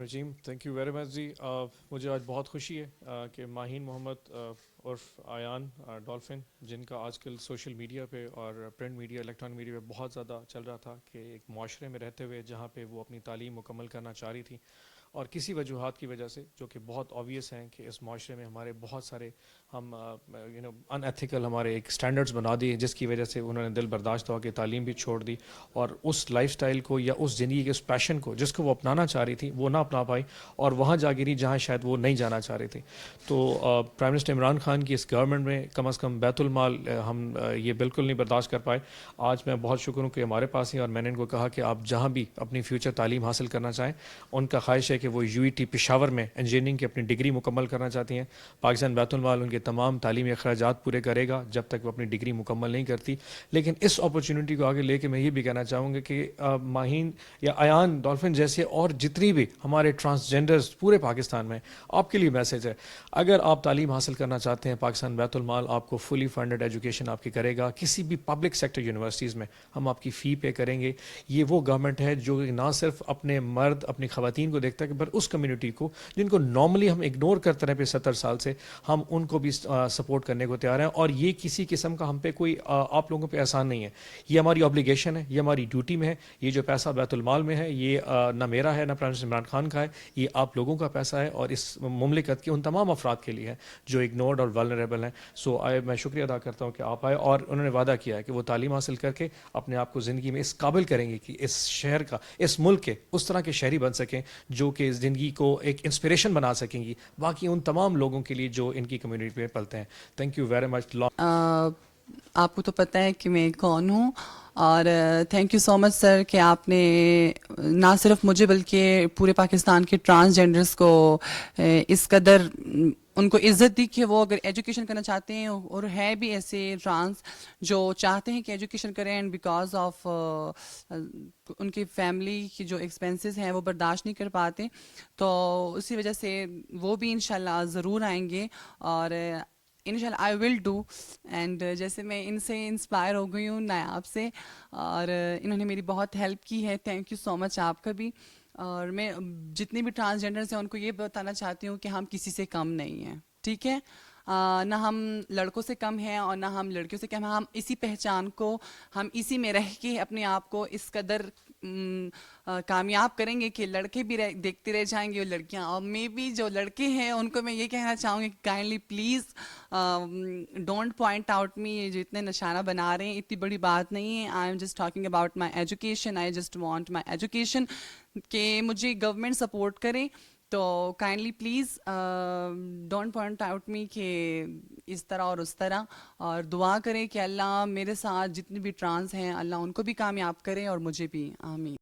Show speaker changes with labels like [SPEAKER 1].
[SPEAKER 1] Regime thank you very much جی. مجھے آج بہت خوشی ہے کہ ماہین محمد عرف آیان ڈولفن، جن کا آج کل سوشل میڈیا پہ اور پرنٹ میڈیا الیکٹرانک میڈیا پہ بہت زیادہ چل رہا تھا کہ ایک معاشرے میں رہتے ہوئے جہاں پہ وہ اپنی تعلیم مکمل کرنا چاہ رہی تھی، اور کسی وجوہات کی وجہ سے جو کہ بہت آبویس ہیں کہ اس معاشرے میں ہمارے بہت سارے ہم ان ایتھیکل ہمارے ایک اسٹینڈرڈس بنا دیے، جس کی وجہ سے انہوں نے دل برداشت ہوا کہ تعلیم بھی چھوڑ دی اور اس لائف سٹائل کو یا اس زندگی کے اس پیشن کو جس کو وہ اپنانا چاہ رہی تھی وہ نہ اپنا پائی، اور وہاں جا گری جہاں شاید وہ نہیں جانا چاہ رہی تھی. تو پرائم منسٹر عمران خان کی اس گورنمنٹ میں کم از کم بیت المال ہم یہ بالکل نہیں برداشت کر پائے. آج میں بہت شکر ہوں کہ ہمارے پاس ہی، اور میں نے ان کو کہا کہ آپ جہاں بھی اپنی فیوچر تعلیم حاصل کرنا چاہیں، ان کا خواہش ہے کہ وہ یو ای ٹی پشاور میں انجینئرنگ کی اپنی ڈگری مکمل کرنا چاہتی ہیں. پاکستان بیت المال ان کے تمام تعلیمی اخراجات پورے کرے گا جب تک وہ اپنی ڈگری مکمل نہیں کرتی. لیکن اس اپرچونٹی کو آگے لے کے میں یہ بھی کہنا چاہوں گا کہ ماہین یا ایان ڈولفن جیسے اور جتنی بھی ہمارے ٹرانسجینڈرز پورے پاکستان میں، آپ کے لیے میسج ہے. اگر آپ تعلیم حاصل کرنا چاہتے ہیں، پاکستان بیت المال آپ کو فلی فنڈڈ ایجوکیشن آپ کی کرے گا. کسی بھی پبلک سیکٹر یونیورسٹیز میں ہم آپ کی فی پے کریں گے. یہ وہ گورنمنٹ ہے جو نہ صرف اپنے مرد اپنی خواتین کو دیکھتا ہے پر اس کمیونٹی کو جن کو نارملی ہم اگنور کرتے رہے پہ 70 سال سے، ہم ان کو بھی سپورٹ کرنے کو تیار ہیں. اور یہ کسی قسم کا ہم پہ کوئی آپ لوگوں پہ احسان نہیں ہے، یہ ہماری آبلیگیشن ہے، یہ ہماری ڈیوٹی میں ہے. یہ جو پیسہ بیت المال میں ہے یہ نہ میرا ہے نہ پرائم منسٹر عمران خان کا ہے، یہ آپ لوگوں کا پیسہ ہے اور اس مملکت کے ان تمام افراد کے لیے ہے جو اگنورڈ اور ولنریبل ہیں. میں شکریہ ادا کرتا ہوں کہ آپ آئے، اور انہوں نے وعدہ کیا ہے کہ وہ تعلیم حاصل کر کے اپنے آپ کو زندگی میں اس قابل کریں گے کہ اس شہر کا، اس ملک کے اس طرح کے شہری بن سکیں جو کہ زندگی کو ایک انسپریشن بنا سکیں گی باقی ان تمام لوگوں کے لیے جو ان کی کمیونٹی میں پلتے ہیں. تھینک یو ویری مچ.
[SPEAKER 2] آپ کو تو پتہ ہے کہ میں کون ہوں، اور تھینک یو سو مچ سر کہ آپ نے نہ صرف مجھے بلکہ پورے پاکستان کے ٹرانسجینڈرز کو اس قدر ان کو عزت دی کہ وہ اگر ایجوکیشن کرنا چاہتے ہیں، اور ہے بھی ایسے ٹرانس جو چاہتے ہیں کہ ایجوکیشن کریں، اینڈ بیکاز آف ان کی فیملی کی جو ایکسپینسز ہیں وہ برداشت نہیں کر پاتے، تو اسی وجہ سے وہ بھی انشاءاللہ ضرور آئیں گے. اور انشاءاللہ آئی ول ڈو. اینڈ جیسے میں ان سے انسپائر ہو گئی ہوں نایاب سے، اور انہوں نے میری بہت ہیلپ کی ہے. تھینک یو سو مچ آپ کا بھی. اور میں جتنے بھی ٹرانسجینڈرز ہیں ان کو یہ بتانا چاہتی ہوں کہ ہم کسی سے کم نہیں ہیں، ٹھیک ہے؟ نہ ہم لڑکوں سے کم ہیں اور نہ ہم لڑکیوں سے کم ہیں. ہم اسی پہچان کو، ہم اسی میں رہ کے اپنے آپ کو اس قدر کامیاب کریں گے کہ لڑکے بھی دیکھتے رہ جائیں گے اور لڑکیاں. اور میں بھی جو لڑکے ہیں ان کو میں یہ کہنا چاہوں گی کہ kindly please don't point out me. یہ جو اتنے نشانہ بنا رہے ہیں اتنی بڑی بات نہیں ہے. I am just talking about my education. I just want my education کہ مجھے گورنمنٹ سپورٹ کرے. تو kindly please don't point out me کہ اس طرح اور اس طرح. اور دعا کریں کہ اللہ میرے ساتھ جتنے بھی ٹرانس ہیں اللہ ان کو بھی کامیاب کرے اور مجھے بھی. آمین.